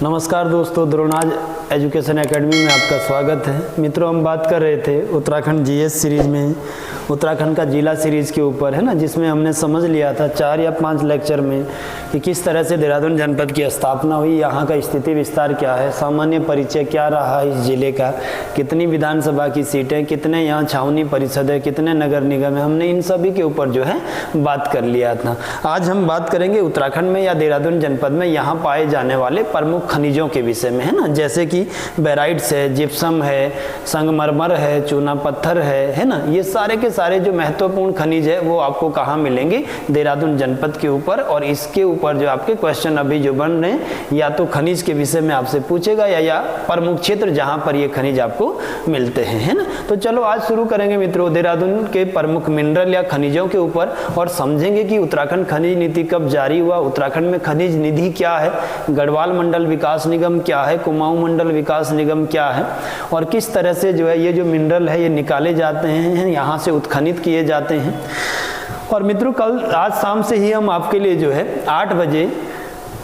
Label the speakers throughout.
Speaker 1: नमस्कार दोस्तों, द्रोणाज education academy में आपका स्वागत है। मित्रों, हम बात कर रहे थे उत्तराखंड जीएस सीरीज में, उत्तराखंड का जिला सीरीज के ऊपर, है ना, जिसमें हमने समझ लिया था 4 या 5 लेक्चर में कि किस तरह से देहरादून जनपद की स्थापना हुई, यहाँ का स्थिति विस्तार क्या है, सामान्य परिचय क्या रहा इस जिले का, कितनी विधानसभा की सीटें, कितने यहाँ छावनी परिषद है, कितने नगर निगम है, हमने इन सभी के ऊपर जो है बात कर लिया था। आज हम बात करेंगे उत्तराखंड में या देहरादून जनपद में यहाँ पाए जाने वाले प्रमुख खनिजों के विषय में, है ना, जैसे कि बेराइट्स है, जिप्सम है, संगमरमर है, चूना पत्थर है ना, ये सारे के सारे जो महत्वपूर्ण खनिज है वो आपको कहाँ मिलेंगे, देहरादून जनपद के ऊपर। और इसके ऊपर जो आपके क्वेश्चन अभी जो बन रहे हैं, या तो खनिज के विषय में आपसे पूछेगा या प्रमुख क्षेत्र जहाँ पर ये खनिज आपको मिलते हैं, है ना। तो चलो आज शुरू करेंगे मित्रों देहरादून के प्रमुख मिनरल या खनिजों के ऊपर, और समझेंगे कि उत्तराखंड खनिज नीति कब जारी हुआ, उत्तराखंड में खनिज निधि क्या है, गढ़वाल मंडल विकास निगम क्या है, कुमाऊं मंडल विकास निगम क्या है, और किस तरह से जो है ये जो मिनरल है ये निकाले जाते हैं, यहाँ से उत्खनित किए जाते हैं। और मित्रों कल आज शाम से ही हम आपके लिए जो है 8 बजे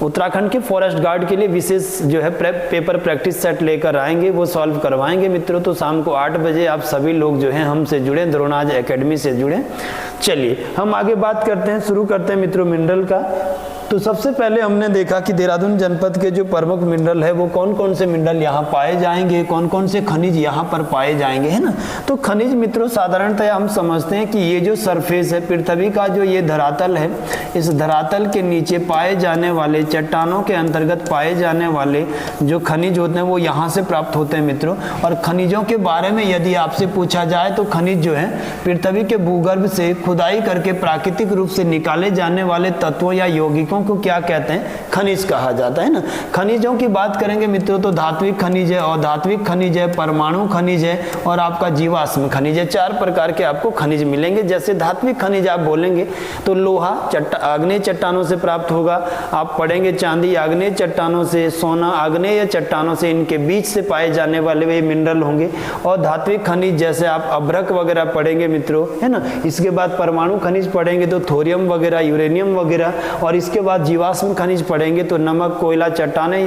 Speaker 1: उत्तराखंड के फॉरेस्ट गार्ड के लिए विशेष जो है पेपर प्रैक्टिस सेट लेकर आएंगे, वो सॉल्व करवाएंगे मित्रों। तो शाम को 8 बजे आप सभी लोग जो हैं हमसे जुड़े, द्रोणाज एकेडमी से जुड़े। चलिए हम आगे बात करते हैं, शुरू करते हैं मित्रों मिनरल का। तो सबसे पहले हमने देखा कि देहरादून जनपद के जो प्रमुख मिनरल है वो कौन कौन से मिनरल यहाँ पाए जाएंगे, कौन कौन से खनिज यहाँ पर पाए जाएंगे, है ना। तो खनिज मित्रों साधारणतः हम समझते हैं कि ये जो सरफेस है पृथ्वी का, जो ये धरातल है, इस धरातल के नीचे पाए जाने वाले चट्टानों के अंतर्गत पाए जाने वाले जो खनिज होते हैं वो यहाँ से प्राप्त होते हैं मित्रों। और खनिजों के बारे में यदि आपसे पूछा जाए तो खनिज जो है पृथ्वी के भूगर्भ से खुदाई करके प्राकृतिक रूप से निकाले जाने वाले तत्वों या यौगिकों को क्या कहते हैं, खनिज कहा जाता है ना। खनिजों की बात करेंगे मित्रों तो धात्विक खनिज है, अधात्विक खनिज है, परमाणु खनिज है और आपका जीवाश्म खनिज है। 4 प्रकार के आपको खनिज मिलेंगे। जैसे धात्विक खनिज आप बोलेंगे तो लोहा आग्नेय चट्टानों से प्राप्त होगा, आप पढ़ेंगे चांदी आग्नेय चट्टानों से, सोना आग्नेय चट्टानों से, इनके बीच से पाए जाने वाले वे मिनरल होंगे। और धात्विक खनिज जैसे आप अभ्रक वगैरह पढ़ेंगे मित्रों, है ना। इसके बाद परमाणु खनिज पढ़ेंगे तो थोरियम वगैरह, यूरेनियम वगैरह। और इसके बाद जीवाश्म खनिज पढ़ेंगे तो नमक, कोयला, चट्टाने,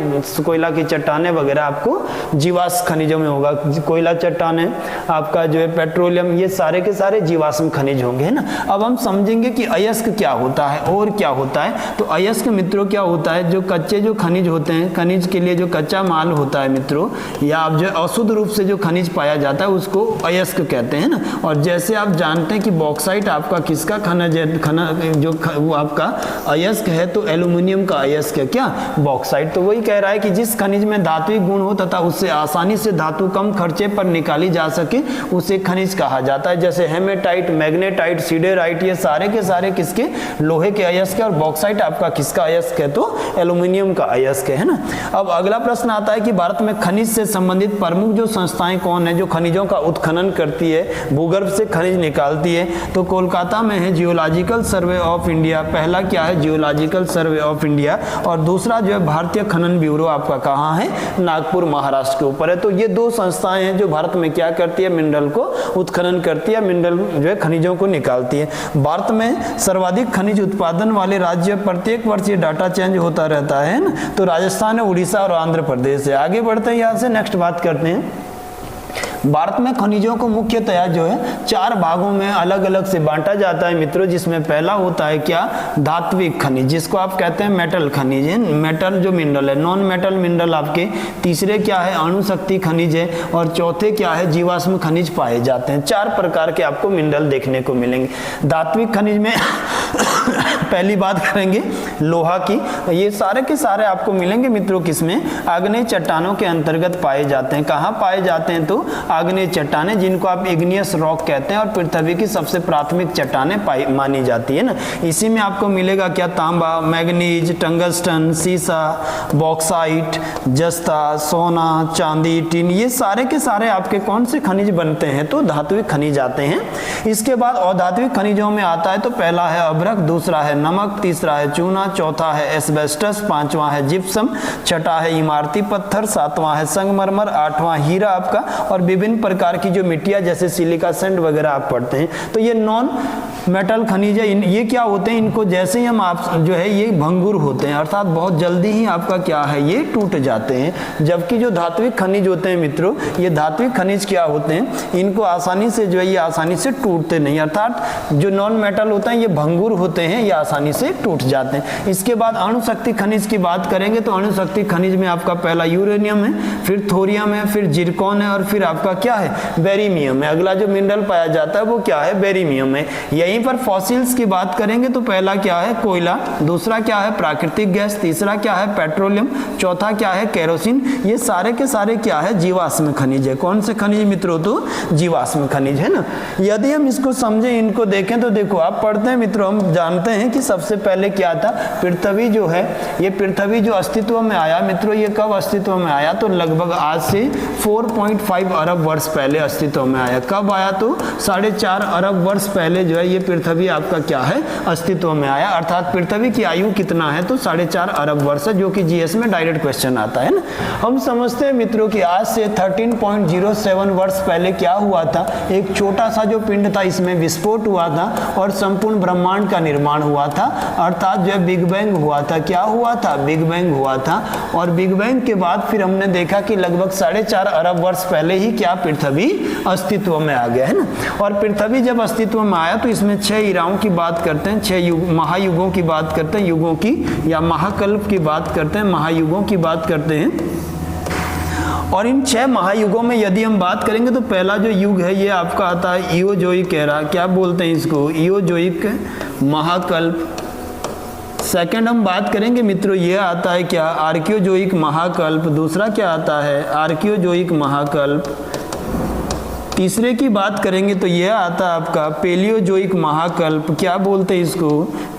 Speaker 1: कोयला की चट्टाने वगैरह आपको जीवाश्म खनिजों में होगा। कोयला, चट्टाने, आपका जो है पेट्रोलियम, ये सारे के सारे जीवाश्म खनिज होंगे, है ना। अब हम समझेंगे कि अयस्क क्या होता है और क्या होता है। तो अयस्क मित्रों क्या होता है, जो कच्चे जो खनिज होते हैं, खनिज के लिए जो कच्चा माल होता है मित्रों, या आप जो अशुद्ध रूप से जो खनिज पाया जाता है उसको अयस्क कहते हैं ना। और जैसे आप जानते हैं कि बॉक्साइट आपका किसका खनिज है, जो वो आपका अयस्क है तो एल्यूमिनियम का अयस्क है क्या, बॉक्साइट। तो वही कह रहा है कि जिस खनिज में धात्विक गुण हो तथा उससे आसानी से धातु कम खर्चे पर निकाली जा सके उसे खनिज कहा जाता है। जैसे हेमेटाइट, मैग्नेटाइट, सीडेराइट, ये सारे के सारे किसके, लोहे के अयस्क है। और बॉक्साइट आपका किसका अयस्क है, तो एल्यूमिनियम का अयस्क है ना। अब अगला प्रश्न आता है कि भारत में खनिज से संबंधित प्रमुख जो संस्थाएं कौन है जो खनिजों का उत्खनन करती है, भूगर्भ से खनिज निकालती है। तो कोलकाता में है जियोलॉजिकल सर्वे ऑफ इंडिया, पहला क्या है, जियोलॉजिकल सर्वे ऑफ इंडिया। और दूसरा जो है भारतीय खनन ब्यूरो आपका कहाँ है, नागपुर महाराष्ट्र के ऊपर है। तो ये 2 संस्थाएं हैं जो भारत में क्या करती है, मिनरल को उत्खनन करती है, मिनरल जो है खनिजों को निकालती है। भारत में सर्वाधिक खनिज उत्पादन वाले राज्य, प्रत्येक वर्ष ये डाटा चेंज होता रहता है ना। तो राजस्थान है, उड़ीसा और आंध्र प्रदेश है। आगे बढ़ते हैं, यहाँ से नेक्स्ट बात करते हैं। भारत में खनिजों को मुख्यतया जो है 4 भागों में अलग अलग से बांटा जाता है मित्रों, जिसमें पहला होता है क्या, धात्विक खनिज, जिसको आप कहते हैं मेटल खनिज है, मेटल जो मिनरल है, नॉन मेटल मिनरल आपके। तीसरे क्या है, अणुशक्ति खनिज है। और चौथे क्या है, जीवाश्म खनिज पाए जाते हैं। 4 प्रकार के आपको मिनरल देखने को मिलेंगे। धात्विक खनिज में पहली बात करेंगे लोहा की, ये सारे के सारे आपको मिलेंगे मित्रों किसमें, आग्नेय चट्टानों के अंतर्गत पाए जाते हैं। कहाँ पाए जाते हैं, तो आग्नेय चट्टाने, जिनको आप इग्नियस रॉक कहते हैं और पृथ्वी की सबसे प्राथमिक चट्टाने मानी जाती है ना। इसी में आपको मिलेगा क्या, तांबा, मैग्नीज, टंगस्टन, सीसा, बॉक्साइट, जस्ता, सोना, चांदी, टिन, ये सारे के सारे आपके कौन से खनिज बनते हैं, तो धात्विक खनिज आते हैं। इसके बाद अधात्विक खनिजों में आता है तो पहला है अभ्रक, दूसरा है नमक, तीसरा है चूना, चौथा है एस्बेस्टस, पांचवा है जिप्सम, छठा है इमारती पत्थर, सातवां है संगमरमर, आठवां हीरा आपका। और विभिन्न प्रकार की जो मिट्टियां जैसे सिलिका सैंड वगैरह आप पढ़ते हैं। तो ये नॉन मेटल खनिज है, ये क्या होते हैं, इनको जैसे ही हम आप जो है ये भंगुर होते हैं, अर्थात बहुत जल्दी ही आपका क्या है ये टूट जाते हैं। जबकि जो धात्विक खनिज होते हैं मित्रों, ये धात्विक खनिज क्या होते हैं, इनको आसानी से जो है ये आसानी से टूटते नहीं, अर्थात जो नॉन मेटल होते हैं ये भंगुर होते हैं, ये आसानी से टूट जाते हैं। इसके बाद अणुशक्ति खनिज की बात करेंगे तो अणुशक्ति खनिज में आपका पहला यूरेनियम है, फिर थोरियम है, फिर जिरकॉन है और फिर आपका क्या है बेरिमियम है। अगला जो मिनरल पाया जाता है वो क्या है बेरिमियम है। यहीं पर फॉसिल्स की बात करेंगे तो पहला क्या है कोयला, दूसरा क्या है प्राकृतिक गैस, तीसरा क्या है पेट्रोलियम, चौथा क्या है केरोसिन। ये सारे के सारे क्या है जीवाश्म खनिज है। कौन से खनिज मित्रों, तो जीवाश्म खनिज है ना। यदि हम इसको समझें, इनको देखें तो देखो आप पढ़ते हैं मित्रों, हम जानते हैं कि सबसे पहले क्या था, पृथ्वी जो है, ये पृथ्वी जो अस्तित्व में आया मित्रों, ये कब अस्तित्व में आया, तो लगभग आज से 4.5 अरब वर्ष पहले अस्तित्व में आया। कब आया, तो 4.5 अरब वर्ष पहले जो है ये पृथ्वी आपका क्या है अस्तित्व में आया। अर्थात पृथ्वी की आयु कितना है, तो 4.5 अरब वर्ष है, जो कि जीएस में डायरेक्ट क्वेश्चन आता है ना। हम समझते हैं मित्रों कि आज से 13.07 वर्ष पहले क्या हुआ था, एक छोटा सा जो पिंड था इसमें विस्फोट हुआ था और संपूर्ण ब्रह्मांड का निर्माण हुआ था, अर्थात जो है बिग बैंग हुआ था। क्या हुआ था, बिग बैंग हुआ था। और बिग बैंग के बाद फिर हमने देखा कि लगभग 4.5 अरब वर्ष पहले ही क्या पृथ्वी अस्तित्व में आ गया है ना। और पृथ्वी जब अस्तित्व में आया तो इसमें 6 इराओं की बात करते हैं, 6 महायुगों की बात करते हैं, युगों की या महाकल्प की बात करते हैं, महायुगों की बात करते हैं। और इन 6 महायुगों में यदि हम बात करेंगे तो पहला जो युग है ये आपका आता है इओजोइक एरा, क्या बोलते हैं इसको, इओजोइक महाकल्प। सेकंड हम बात करेंगे मित्रों, ये आता है क्या आर्कियोजोइक महाकल्प। दूसरा क्या आता है आर्कियोजोइक महाकल्प। तीसरे की बात करेंगे तो यह आता है आपका पेलियोजोइक महाकल्प। क्या बोलते हैं इसको,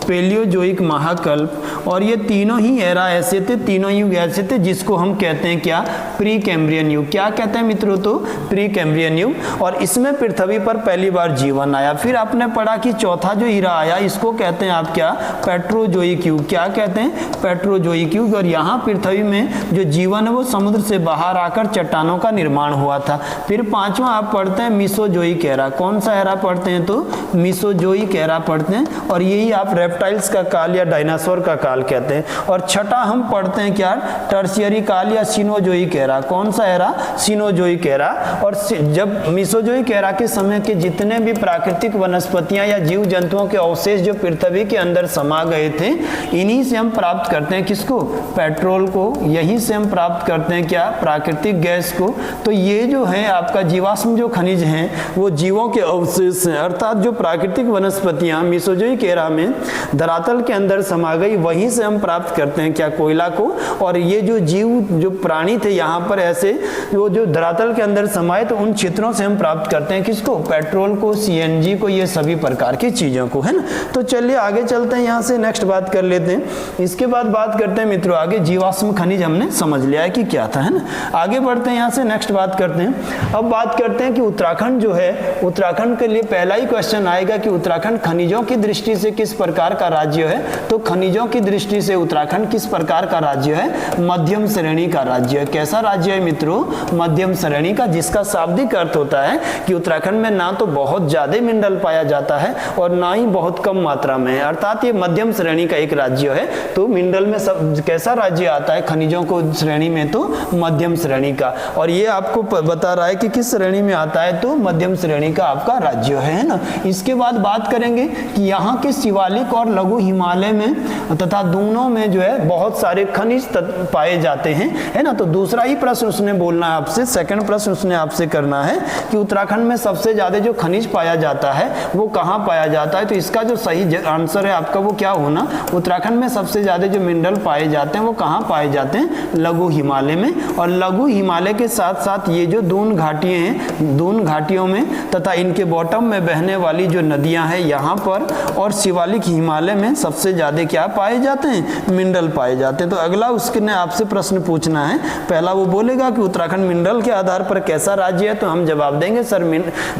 Speaker 1: पेलियोजोइक महाकल्प। और ये तीनों ही एरा ऐसे थे, तीनों युग ऐसे थे जिसको हम कहते हैं क्या प्री कैम्ब्रियन युग। क्या कहते हैं मित्रों, तो प्री कैम्ब्रियन युग। और इसमें पृथ्वी पर पहली बार जीवन आया। फिर आपने पढ़ा कि चौथा जो ईरा आया इसको कहते हैं आप क्या पेट्रोजोइक युग। क्या कहते हैं पेट्रोजोइक युग। और यहाँ पृथ्वी में जो जीवन है वो समुद्र से बाहर आकर चट्टानों का निर्माण हुआ था। फिर पांचवा आप पढ़ते हैं मीसोजोइक एरा। कौन सा एरा पढ़ते हैं, तो मीसोजोइक एरा पढ़ते हैं। और यही आप रेप्टाइल्स का काल या डायनासोर का काल कहते हैं। और छठा हम पढ़ते हैं क्या टर्शियरी काल या सिनोजोइक एरा। कौन सा एरा, सिनोजोइक एरा। और जब मीसोजोइक एरा के समय के जितने भी प्राकृतिक वनस्पतियां या जीव जंतुओं के अवशेष जो पृथ्वी के अंदर समा गए थे, इन्हीं से हम प्राप्त करते हैं किसको, पेट्रोल को। यहीं से हम प्राप्त करते हैं क्या प्राकृतिक गैस को। तो ये जो है आपका जीवाश्म जो खनिज हैं वो जीवों के अवशेष हैं। अर्थात जो प्राकृतिक वनस्पतियां मीसोजोइक एरा में धरातल के अंदर समा गई, वहीं से हम प्राप्त करते हैं क्या कोयला को। और ये जो जीव जो प्राणी थे यहाँ पर ऐसे वो जो धरातल के अंदर समाये, तो उन क्षेत्रों से हम प्राप्त करते हैं किसको, पेट्रोल को, सीएनजी को, ये सभी प्रकार की चीजों को, है ना। तो चलिए आगे चलते हैं, यहाँ से नेक्स्ट बात कर लेते हैं। इसके बाद बात करते हैं मित्रों आगे जीवाश्म खनिज हमने समझ लिया है कि क्या था, है ना। आगे बढ़ते हैं, यहाँ से नेक्स्ट बात करते हैं। अब बात करते हैं कि उत्तराखंड जो है, उत्तराखंड के लिए पहला ही क्वेश्चन आएगा कि उत्तराखंड खनिजों की दृष्टि से किस प्रकार का राज्य है। तो खनिजों की दृष्टि से उत्तराखंड किस प्रकार का राज्य है, मध्यम श्रेणी का राज्य है। कैसा राज्य है मित्रों, मध्यम श्रेणी का, जिसका शाब्दिक अर्थ होता है कि उत्तराखंड में ना तो बहुत ज्यादा मिनरल पाया जाता है और ना ही बहुत कम मात्रा में है। अर्थात ये मध्यम श्रेणी का एक राज्य है। तो मिनरल में सब कैसा राज्य आता है, खनिजों को श्रेणी में तो मध्यम श्रेणी का। और ये आपको बता रहा है कि किस श्रेणी में आता है, तो मध्यम श्रेणी का आपका राज्य है ना। इसके बाद बात करेंगे कि यहाँ के शिवालिक और लघु हिमालय में तथा दोनों में जो है बहुत सारे खनिज पाए जाते हैं, है ना। तो दूसरा ही प्रश्न उसने बोलना है आपसे, सेकंड प्रश्न उसने आपसे करना है कि उत्तराखंड में सबसे ज्यादा जो खनिज पाया जाता है वो कहाँ पाया जाता है। तो इसका जो सही आंसर है आपका वो क्या होना, उत्तराखंड में सबसे ज्यादा जो मिनरल पाए जाते हैं वो कहाँ पाए जाते हैं, लघु हिमालय में। और लघु हिमालय के साथ साथ ये जो दून घाटियां हैं, दून घाटियों में तथा इनके बॉटम में बहने वाली जो नदियां हैं यहाँ पर, और शिवालिक हिमालय में सबसे ज्यादा क्या पाए जाते हैं, मिनरल पाए जाते हैं। तो अगला उसने आपसे प्रश्न पूछना है, पहला वो बोलेगा कि उत्तराखंड उत्तराखंड मिनरल के आधार पर कैसा राज्य है, तो हम जवाब देंगे सर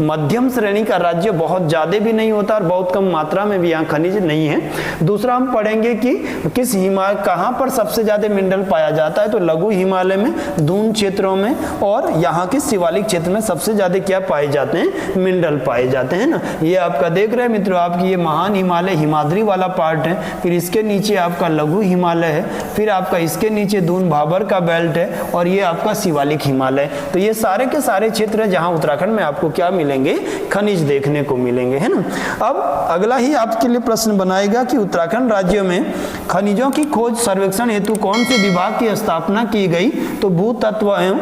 Speaker 1: मध्यम श्रेणी का राज्य, बहुत ज्यादा भी नहीं होता और बहुत कम मात्रा में भी यहाँ खनिज नहीं है। दूसरा हम पढ़ेंगे कि किस कहाँ पर सबसे ज्यादा मिनरल पाया जाता है, तो लघु हिमालय में, दून क्षेत्रों में और यहाँ के शिवालिक क्षेत्र में सबसे ज्यादा क्या पाए जाते हैं, मिनरल पाए जाते हैं ना। ये आपका देख रहे हैं मित्रों, आपकी ये महान हिमालय हिमाद्री वाला पार्ट है, फिर इसके नीचे आपका लघु हिमालय है, फिर आपका इसके नीचे दून भाबर का बेल्ट है और ये आपका शिवालिक हिमालय। तो ये सारे के सारे क्षेत्र है जहां उत्तराखंड में आपको क्या मिलेंगे, खनिज देखने को मिलेंगे, है ना। अब अगला ही आपके लिए प्रश्न बनाएगा कि उत्तराखंड राज्य में खनिजों की खोज सर्वेक्षण हेतु कौन से विभाग की स्थापना की गई, तो भूतत्व एवं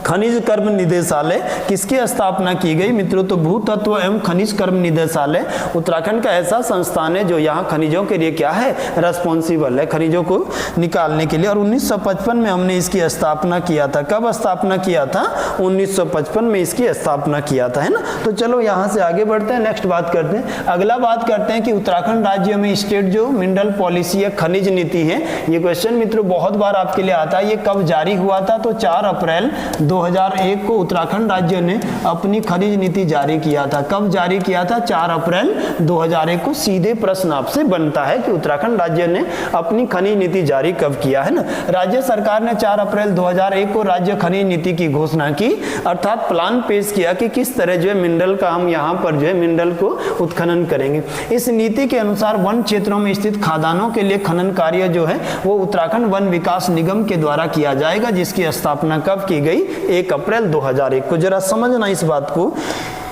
Speaker 1: खनिज कर्म निदेशालय किसकी स्थापना की गई मित्रों, तो भूतत्व एवं खनिज कर्म निदेशालय उत्तराखंड का ऐसा संस्थान है जो यहाँ खनिजों के लिए क्या है, रेस्पॉन्सिबल है, खनिजों को निकालने के लिए। और 1955 में हमने इसकी स्थापना किया था। कब स्थापना किया था, 1955 में इसकी स्थापना किया था, है ना। तो चलो यहाँ से आगे बढ़ते हैं, नेक्स्ट बात करते हैं। अगला बात करते हैं कि उत्तराखंड राज्य में स्टेट जो मिनरल पॉलिसी है, खनिज नीति है, ये क्वेश्चन मित्रों बहुत बार आपके लिए आता है। ये कब जारी हुआ था, तो 4 अप्रैल 2001 को उत्तराखंड राज्य ने अपनी खनिज नीति जारी किया था। कब जारी किया था, 4 अप्रैल 2001 को। सीधे प्रश्न आपसे बनता है कि उत्तराखंड राज्य ने अपनी खनिज नीति जारी कब किया, है ना। राज्य सरकार ने 4 अप्रैल 2001 को राज्य खनिज नीति की घोषणा की, अर्थात प्लान पेश किया कि किस तरह जो है मिनरल का हम यहाँ पर जो है मिनरल को उत्खनन करेंगे। इस नीति के अनुसार वन क्षेत्रों में स्थित खदानों के लिए खनन कार्य जो है वो उत्तराखंड वन विकास निगम के द्वारा किया जाएगा, जिसकी स्थापना कब की गई, 1 अप्रैल 2001 को। जरा समझना इस बात को।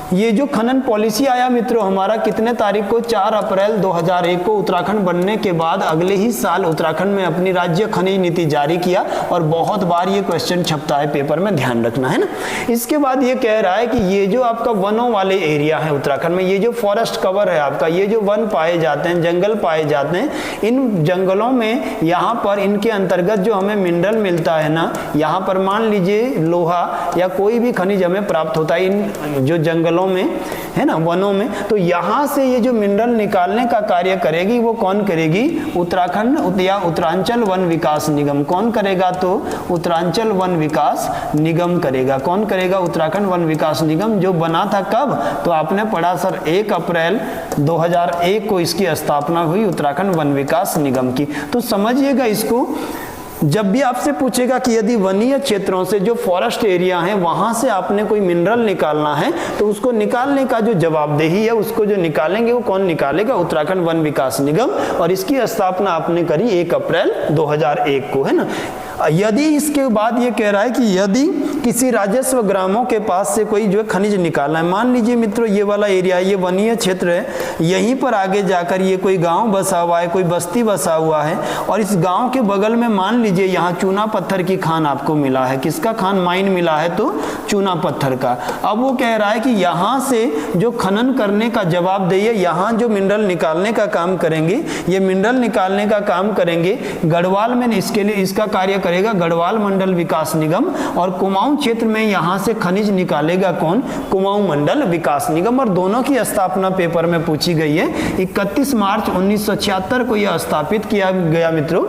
Speaker 1: ये जो खनन पॉलिसी आया मित्रों हमारा कितने तारीख को, 4 अप्रैल 2001 को। उत्तराखंड बनने के बाद अगले ही साल उत्तराखंड में अपनी राज्य खनिज नीति जारी किया और बहुत बार ये क्वेश्चन छपता है पेपर में, ध्यान रखना, है ना। इसके बाद ये कह रहा है कि ये जो आपका वनों वाले एरिया है उत्तराखंड में, ये जो फॉरेस्ट कवर है आपका, ये जो वन पाए जाते हैं, जंगल पाए जाते हैं, इन जंगलों में यहाँ पर इनके अंतर्गत जो हमें मिनरल मिलता है ना, यहाँ पर मान लीजिए लोहा या कोई भी खनिज हमें प्राप्त होता है इन जो जंगल में, है ना, वनों में। तो यहां से ये जो मिनरल निकालने का कार्य करेगी वो कौन करेगी, उत्तराखंड या उत्तरांचल वन विकास निगम। कौन करेगा, तो उत्तरांचल वन विकास निगम करेगा। कौन करेगा, उत्तराखंड वन विकास निगम, जो बना था कब, तो आपने पढ़ा सर 1 अप्रैल 2001 को इसकी स्थापना हुई उत्तराखंड वन विकास निगम की। तो समझिएगा इसको, जब भी आपसे पूछेगा कि यदि वनीय क्षेत्रों से जो फॉरेस्ट एरिया है वहां से आपने कोई मिनरल निकालना है, तो उसको निकालने का जो जवाबदेही है, उसको जो निकालेंगे वो कौन निकालेगा, उत्तराखंड वन विकास निगम। और इसकी स्थापना आपने करी 1 अप्रैल 2001 को, है ना। यदि इसके बाद ये कह रहा है कि यदि किसी राजस्व ग्रामों के पास से कोई जो है खनिज निकालना है, मान लीजिए मित्रों ये वाला एरिया, ये वनीय क्षेत्र है, यहीं पर आगे जाकर ये कोई गांव बसा हुआ है, कोई बस्ती बसा हुआ है, और इस गांव के बगल में मान लीजिए यहाँ चूना पत्थर की खान आपको मिला है। किसका खान, माइन मिला है, तो चूना पत्थर का। अब वो कह रहा है कि यहाँ से जो खनन करने का जवाबदेही है, यहाँ जो मिनरल निकालने का काम करेंगे, ये मिनरल निकालने का काम करेंगे गढ़वाल में, इसके लिए इसका कार्य करेगा गढ़वाल मंडल विकास निगम। और कुमाऊं क्षेत्र में यहां से खनिज निकालेगा कौन, कुमाऊं मंडल विकास निगम। और दोनों की स्थापना पेपर में पूछी गई है। 31 मार्च 1976 को यह स्थापित किया गया मित्रों।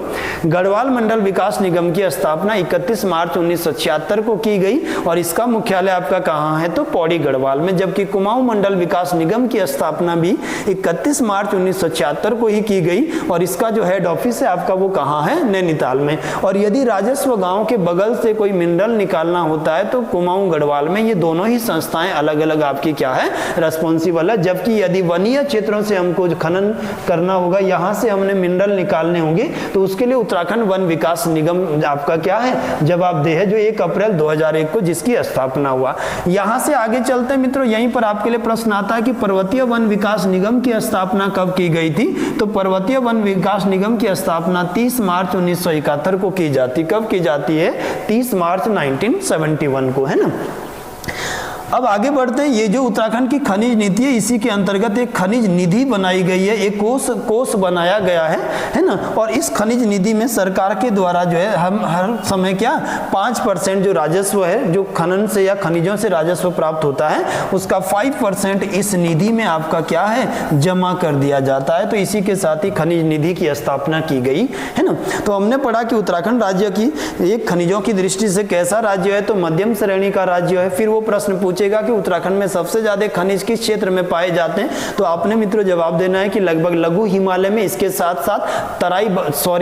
Speaker 1: गढ़वाल मंडल विकास निगम की स्थापना 31 मार्च 1976 को की गई और इसका मुख्यालय आपका कहां है, तो पौड़ी गढ़वाल में। जबकि कुमाऊं मंडल विकास निगम की स्थापना भी 31 मार्च 1976 को ही की गई और इसका जो हेड ऑफिस है आपका वो कहां है, नैनीताल में। और यदि राजस्व गांव के बगल से कोई मिनरल निकालना होता है तो कुमाऊं गढ़वाल में। ये दोनों ही संस्थाएं अलग अलग आपकी क्या है, रेस्पॉन्सिबल है। जबकि यदि वनीय क्षेत्रों से हमको खनन करना होगा, यहां से हमने मिनरल निकालने होंगे, तो उसके लिए उत्तराखंड वन विकास निगम आपका क्या है, जवाबदेह है, जो 1 अप्रैल 2001 को जिसकी स्थापना हुआ। यहां से आगे चलते हैं मित्रों, यहीं पर आपके लिए प्रश्न आता है कि पर्वतीय वन विकास निगम की स्थापना कब की गई थी। तो पर्वतीय वन विकास निगम की स्थापना 30 मार्च 1971 को की जाती। कब की जाती है, 30 मार्च 1971 को, है ना। अब आगे बढ़ते हैं। ये जो उत्तराखंड की खनिज नीति है, इसी के अंतर्गत एक खनिज निधि बनाई गई है, एक कोष बनाया गया है ना। और इस खनिज निधि में सरकार के द्वारा जो है हम हर समय क्या 5% जो राजस्व है, जो खनन से या खनिजों से राजस्व प्राप्त होता है, उसका 5% इस निधि में आपका क्या है जमा कर दिया जाता है। तो इसी के साथ ही खनिज निधि की स्थापना की गई है ना। तो हमने पढ़ा कि उत्तराखंड राज्य की एक खनिजों की दृष्टि से कैसा राज्य है, तो मध्यम श्रेणी का राज्य है। फिर वो प्रश्न पूछेगा कि उत्तराखंड में सबसे ज्यादा खनिज किस क्षेत्र में पाए जाते हैं, तो आपने मित्रों जवाब देना है कि लगभग लघु हिमालय में, इसके साथ साथ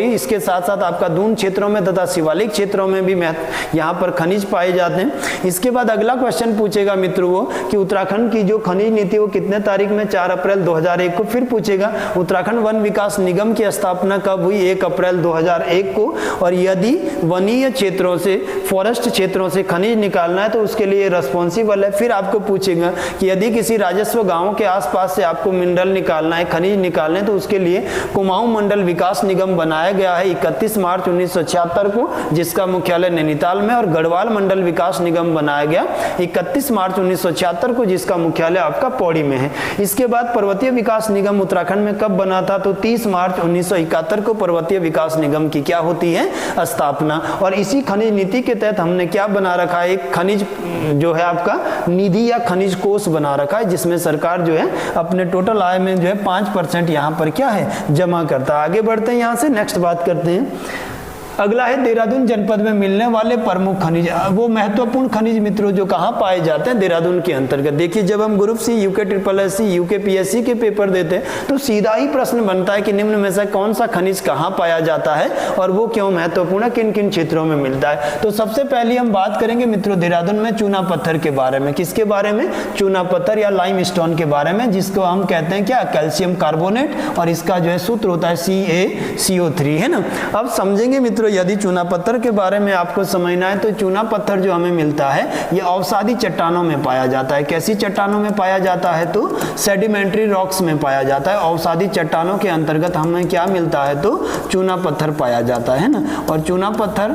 Speaker 1: इसके साथ साथ आपका दून क्षेत्रों में तथा शिवालिक क्षेत्रों में भी यहाँ पर खनिज पाए जाते हैं। इसके बाद अगला क्वेश्चन पूछेगा मित्रों वो कि उत्तराखंड की जो खनिज नीति वो कितने तारीख में, 4 अप्रैल 2001 को। फिर पूछेगा उत्तराखंड वन विकास निगम की स्थापना कब हुई, 1 अप्रैल 2001 को। और यदि वनीय क्षेत्रों से, फॉरेस्ट क्षेत्रों से खनिज निकालना है तो उसके लिए रिस्पॉन्सिबल है। फिर आपको पूछेगा कि यदि किसी राजस्व गांव के आसपास से आपको मिनरल निकालना है, खनिज निकालने, तो उसके लिए कुमाऊं मंडल विकास निगम बनाया गया है 31 मार्च 1976 को, जिसका मुख्यालय नैनीताल में। और गढ़वाल मंडल विकास निगम बनाया गया 31 मार्च 1976 को, जिसका मुख्यालय आपका पौड़ी में है। इसके बाद पर्वतीय विकास निगम उत्तराखंड में कब बना था, तो 30 मार्च 1971 को पर्वतीय विकास निगम की क्या होती है स्थापना। और इसी खनिज नीति के तहत हमने क्या बना रखा है, एक खनिज जो है आपका निधि या खनिज कोष बना रखा है, जिसमें सरकार जो है अपने टोटल आय में जो है 5% यहाँ पर क्या है जमा करता है। आगे बढ़ते हैं, यहाँ से नेक्स्ट बात करते हैं। अगला है देहरादून जनपद में मिलने वाले प्रमुख खनिज, वो महत्वपूर्ण खनिज मित्रों जो कहाँ पाए जाते हैं देहरादून के अंतर्गत। देखिए जब हम group C, UK SSS, UK PSC के पेपर देते हैं तो सीधा ही प्रश्न बनता है कि निम्न में से कौन सा खनिज कहाँ पाया जाता है और वो क्यों महत्वपूर्ण है, किन किन क्षेत्रों में मिलता है। तो सबसे पहले हम बात करेंगे मित्रों देहरादून में चूना पत्थर के बारे में। किसके बारे में, चूना पत्थर या लाइमस्टोन के बारे में, जिसको हम कहते हैं क्या कैल्शियम कार्बोनेट, और इसका जो है सूत्र होता है CaCO3 है ना। अब समझेंगे मित्रों, यदि चूना पत्थर के बारे में आपको समझना है तो चूना पत्थर जो हमें मिलता है ये अवसादी चट्टानों में पाया जाता है। कैसी चट्टानों में पाया जाता है, तो सेडिमेंट्री रॉक्स में पाया जाता है। अवसादी चट्टानों के अंतर्गत हमें क्या मिलता है, तो चूना पत्थर पाया जाता है ना। और चूना पत्थर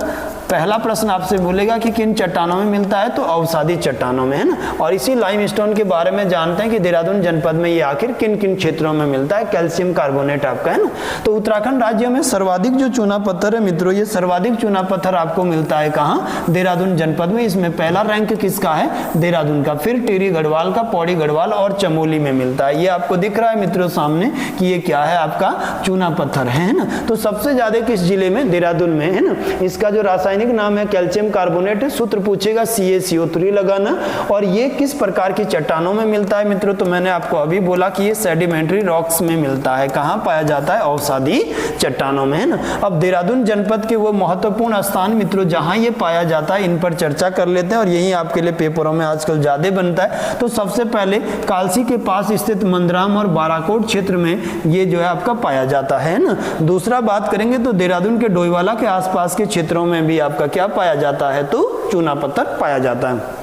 Speaker 1: पहला प्रश्न आपसे बोलेगा कि किन चट्टानों में मिलता है, तो अवसादी चट्टानों में है ना। और इसी लाइमस्टोन के बारे में जानते हैं कि देहरादून जनपद में ये आखिर किन किन क्षेत्रों में मिलता है, कैल्शियम कार्बोनेट आपका है ना। तो उत्तराखंड राज्य में सर्वाधिक जो चूना पत्थर है मित्रों, ये सर्वाधिक चूना पत्थर आपको मिलता है कहाँ, देहरादून जनपद में। इसमें पहला रैंक किसका है, देहरादून का, फिर टिहरी गढ़वाल का, पौड़ी गढ़वाल और चमोली में मिलता है। ये आपको दिख रहा है मित्रों सामने कि ये क्या है आपका चूना पत्थर है ना। तो सबसे ज्यादा किस जिले में, देहरादून में है ना। इसका जो रासायनिक नाम है कैल्शियम कार्बोनेट, सूत्र पूछेगा CaCO3 लगाना। और ये किस प्रकार की चट्टानों में मिलता है मित्रों, तो मैंने आपको अभी बोला कि ये सेडिमेंट्री रॉक्स में मिलता है। कहाँ पाया जाता है, अवसादी चट्टानों में है ना। अब देहरादून जनपद के वो महत्वपूर्ण स्थान मित्रों जहां ये पाया जाता है, इन पर चर्चा कर लेते हैं। और यही आपके लिए पेपरों में आजकल ज्यादा बनता है। तो सबसे पहले कालसी के पास स्थित मंदराम और बाराकोट क्षेत्र में ये जो है आपका पाया जाता है ना। दूसरा बात करेंगे तो देहरादून के डोईवाला के आसपास के क्षेत्रों में भी आपका क्या पाया जाता है, तो चूना पत्थर पाया जाता है।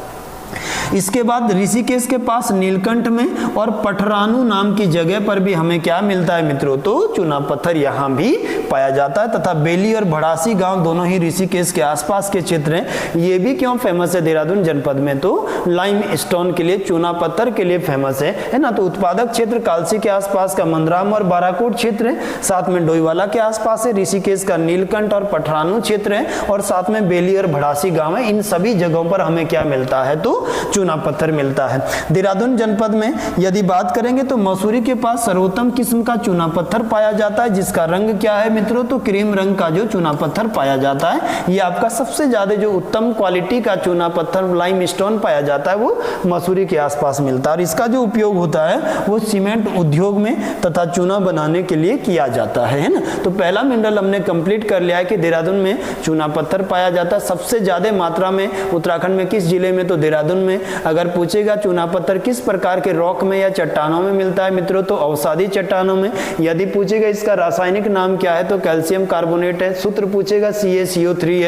Speaker 1: इसके बाद ऋषिकेश के पास नीलकंठ में और पठरानु नाम की जगह पर भी हमें क्या मिलता है मित्रों, तो चूना पत्थर यहाँ भी पाया जाता है। तथा बेली और भड़ासी गांव दोनों ही ऋषिकेश के आसपास के क्षेत्र हैं। ये भी क्यों फेमस है देहरादून जनपद में, तो लाइम स्टोन के लिए, चूना पत्थर के लिए फेमस है ना। तो उत्पादक क्षेत्र कालसी के आसपास का मंदराम और बाराकोट क्षेत्र है, साथ में डोईवाला के आसपास है ऋषिकेश का नीलकंठ और पठरानु क्षेत्र है, और साथ में बेली और भड़ासी गांव है। इन सभी जगहों पर हमें क्या मिलता है, तो चूना पत्थर मिलता है। देहरादून जनपद में यदि बात करेंगे तो मसूरी के पास सर्वोत्तम किस्म का चूना पत्थर पाया जाता है, जिसका रंग क्या है मित्रों, तो क्रीम रंग का जो चूना पत्थर पाया जाता है। ये आपका सबसे ज्यादा जो उत्तम क्वालिटी का चूना पत्थर लाइमस्टोन पाया जाता है वो मसूरी के आसपास मिलता है। और इसका जो उपयोग होता है वो सीमेंट उद्योग में तथा चूना बनाने के लिए किया जाता है ना। तो पहला मिनरल हमने कंप्लीट कर लिया है कि देहरादून में चूना पत्थर पाया जाता है सबसे ज्यादा मात्रा में। उत्तराखंड में किस जिले में, तो देहरादून में। अगर पूछेगा चूना पत्थर किस प्रकार के रॉक में या चट्टानों में मिलता है मित्रों, तो अवसादी चट्टानों में। यदि पूछेगा इसका रासायनिक नाम क्या है, तो कैल्शियम कार्बोनेट है। सूत्र पूछेगा CaCO3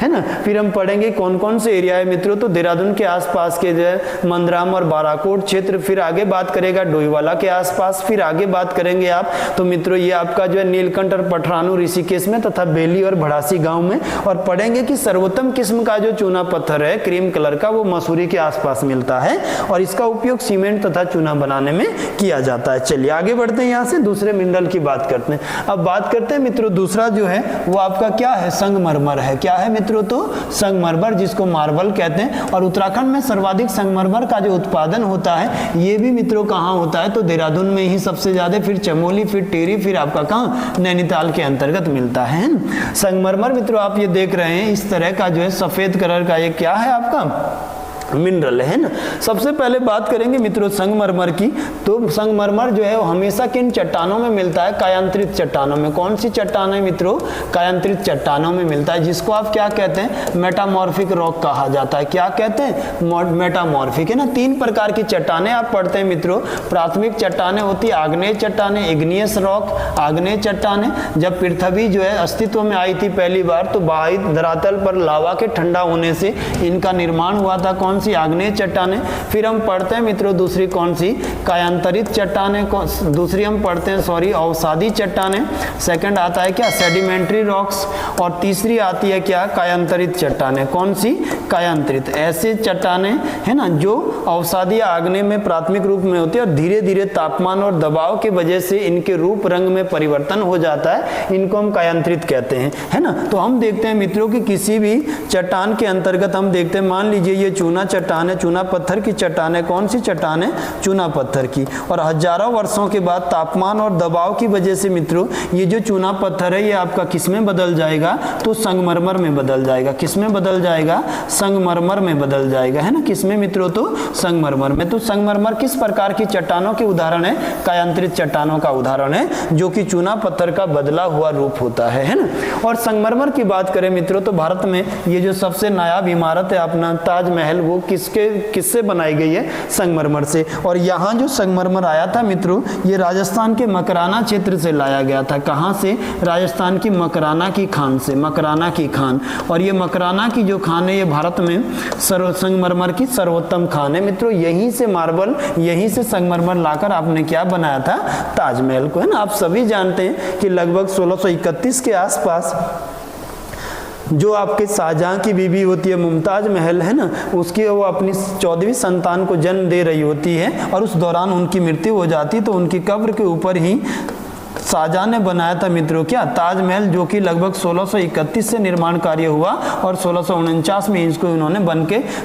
Speaker 1: है ना। फिर हम पढ़ेंगे कौन कौन से एरिया है मित्रों, तो देहरादून के आसपास के जो है मंदराम और बाराकोट क्षेत्र, फिर आगे बात करेगा डोईवाला के आसपास, फिर आगे बात करेंगे आप तो मित्रों ये आपका जो है नीलकंठ और पठरानु ऋषिकेश में तथा बेली और भड़ासी गांव में। और पढ़ेंगे कि सर्वोत्तम किस्म का जो चूना पत्थर है क्रीम कलर का, वो मसूरी के आसपास आसपास मिलता है और इसका उपयोग सीमेंट तथा चूना बनाने में किया जाता है। चलिए आगे बढ़ते हैं, यहाँ से दूसरे मिनरल की बात करते हैं। अब बात करते हैं मित्रों, दूसरा जो है वो आपका क्या है, संगमरमर है। क्या है मित्रों, तो संगमरमर, जिसको मार्बल कहते हैं। और उत्तराखंड में सर्वाधिक संगमरमर का जो उत्पादन होता है ये भी मित्रों कहाँ होता है, तो देहरादून में ही सबसे ज्यादा, फिर चमोली, फिर टेरी, फिर आपका कहाँ, नैनीताल के अंतर्गत मिलता है। संगमरमर मित्रों आप ये देख रहे हैं इस तरह का जो है सफेद कलर का, ये क्या है आपका मिनरल है ना। सबसे पहले बात करेंगे मित्रों संगमरमर की, तो संगमरमर जो है वो हमेशा किन चट्टानों में मिलता है, कायांतरित चट्टानों में। कौन सी चट्टान है मित्रों, कायांतरित चट्टानों में मिलता है, जिसको आप क्या कहते हैं, मेटामॉर्फिक रॉक कहा जाता है। क्या कहते हैं, मेटामॉर्फिक है ना। 3 प्रकार की चट्टानें आप पढ़ते हैं मित्रों। प्राथमिक चट्टानें होती है आग्नेय चट्टानें, इग्नियस रॉक, आग्नेय चट्टानें। जब पृथ्वी जो है अस्तित्व में आई थी पहली बार, तो बाहरी धरातल पर लावा के ठंडा होने से इनका निर्माण हुआ था। कौन सी, आग्नेय चट्टानें। फिर हम पढ़ते हैं मित्रों दूसरी कौन सी, कायांतरित चट्टानें। दूसरी हम पढ़ते हैं अवसादी चट्टानें। सेकंड आता है क्या, सेडिमेंट्री रॉक्स। और तीसरी आती है क्या, कायांतरित चट्टानें। कौन सी, कायांतरित। ऐसे चट्टानें है ना जो अवसादी आग्नेय में प्राथमिक रूप में होती है और धीरे धीरे तापमान और दबाव की वजह से इनके रूप रंग में परिवर्तन हो जाता है, इनको हम कायांतरित कहते हैं, है ना। तो हम देखते हैं मित्रों कि किसी भी चट्टान के अंतर्गत हम देखते हैं, मान लीजिए ये चूना चट्टान है, चूना पत्थर की चट्टान है। कौन सी चट्टान है, चूना पत्थर की। और हजारों वर्षों के बाद तापमान और दबाव की वजह से मित्रों ये जो चूना पत्थर है ये आपका किस में बदल जाएगा, तो संगमरमर में बदल जाएगा। किस में बदल जाएगा, संगमरमर में बदल जाएगा, है ना। किस में मित्रों, तो संगमरमर में। तो संगमरमर किस प्रकार की चट्टानों के उदाहरण है, कायांतरित चट्टानों का उदाहरण है, जो कि चूना पत्थर का बदला हुआ रूप होता है ना। और संगमरमर की बात करें मित्रों, तो भारत में ये जो सबसे नायाब इमारत है अपना ताजमहल, वो किससे बनाई गई है, संगमरमर से। और यहाँ जो संगमरमर आया था मित्रों, ये राजस्थान के मकराना क्षेत्र से लाया गया था। कहाँ से, राजस्थान की मकराना की खान से, मकराना की खान। और ये मकराना की जो खान है ये भारत में संगमरमर की सर्वोत्तम खान है मित्रों। यहीं से मार्बल, यहीं से संगमरमर लाकर आपने क्या बनाया था, ताजमहल को, है ना। आप सभी जानते हैं कि लगभग 1631 के आसपास जो आपके शाहजहां की बीवी होती है मुमताज महल, है ना, उसकी वो अपनी 14वीं संतान को जन्म दे रही होती है और उस दौरान उनकी मृत्यु हो जाती, तो उनकी कब्र के ऊपर ही शाहजहां ने बनाया था मित्रों क्या, ताजमहल, जो कि लगभग 1631 से निर्माण कार्य हुआ और 1649 में इसको इन्होंने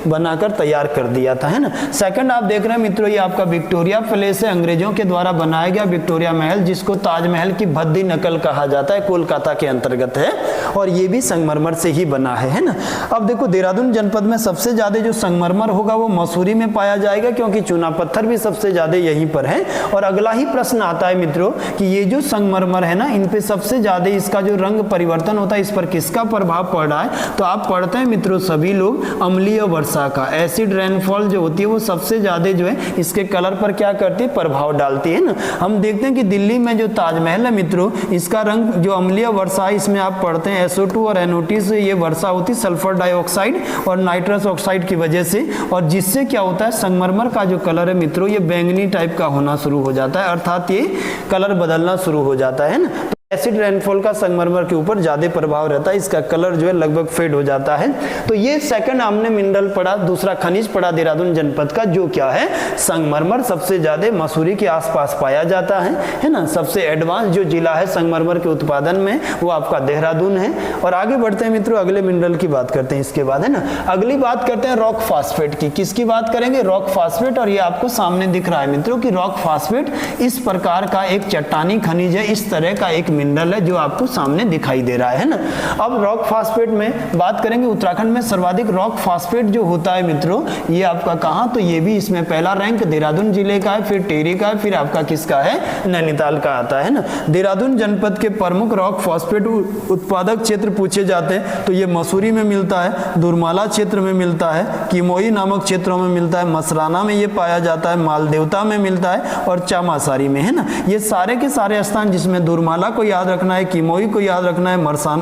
Speaker 1: बनाकर तैयार कर दिया था, है ना। सेकंड आप देख रहे हैं मित्रों, ये आपका विक्टोरिया पैलेस है, अंग्रेजों के द्वारा बनाया गया विक्टोरिया महल, जिसको ताजमहल की भद्दी नकल कहा जाता है, कोलकाता के अंतर्गत है और ये भी संगमरमर से ही बना है ना। अब देखो देहरादून जनपद में सबसे ज्यादा जो संगमरमर होगा वो मसूरी में पाया जाएगा, क्योंकि चूना पत्थर भी सबसे ज्यादा यहीं पर है। और अगला ही प्रश्न आता है मित्रों कि ये जो संगमरमर है ना, इन पे सबसे ज्यादा इसका जो रंग परिवर्तन होता है, इस पर किसका प्रभाव पड़ रहा है, तो आप पढ़ते हैं मित्रों सभी लोग, अम्लीय वर्षा का। एसिड रेनफॉल जो होती है वो सबसे ज्यादा जो है इसके कलर पर क्या करती है, प्रभाव डालती है ना। हम देखते हैं कि दिल्ली में जो ताजमहल है मित्रों, इसका रंग जो अम्लीय वर्षा है, इसमें आप पढ़ते हैं SO2 और NO2 से ये वर्षा होती है, सल्फर डाइऑक्साइड और नाइट्रस ऑक्साइड की वजह से, और जिससे क्या होता है, संगमरमर का जो कलर है मित्रों ये बैंगनी टाइप का होना शुरू हो जाता है, अर्थात ये कलर बदलना शुरू हो जाता है ना। एसिड रेनफॉल का संगमरमर के ऊपर ज्यादा प्रभाव रहता है, इसका कलर जो है लगभग फेड हो जाता है। तो ये सेकंड हमने मिनरल पढ़ा, दूसरा खनिज पढ़ा देहरादून जनपद का, जो क्या है, संगमरमर सबसे ज्यादा मसूरी के आसपास पाया जाता है ना। सबसे एडवांस जो जिला है संगमरमर के उत्पादन में वो आपका देहरादून है। और आगे बढ़ते हैं मित्रों, अगले मिनरल की बात करते हैं इसके बाद, है ना। अगली बात करते हैं रॉक फास्फेट की। किसकी बात करेंगे, रॉक फास्फेट। और ये आपको सामने दिख रहा है मित्रों कि रॉक फास्फेट इस प्रकार का एक चट्टानी खनिज है, इस तरह का एक मिनरल है जो आपको सामने दिखाई दे रहा है ना। अब रॉक फास्फेट में बात करेंगे, उत्तराखंड में सर्वाधिक रॉक फास्फेट जो होता है मित्रों, ये आपका कहां, तो ये भी इसमें पहला रैंक देहरादून जिले का है, फिर टेरी का है, फिर आपका किसका है, नैनीताल का आता है ना। देहरादून जनपद के प्रमुख रॉक फास्फेट उत्पादक क्षेत्र पूछे जाते हैं तो ये मसूरी में मिलता है, दुर्माला क्षेत्र में मिलता है, किमोई नामक क्षेत्रों में मिलता है, मसराना में ये पाया जाता है, मालदेवता में मिलता है और चामासारी में, है ना। ये सारे के सारे स्थान जिसमें दुर्माला को याद रखना है, किमोई को याद रखना है,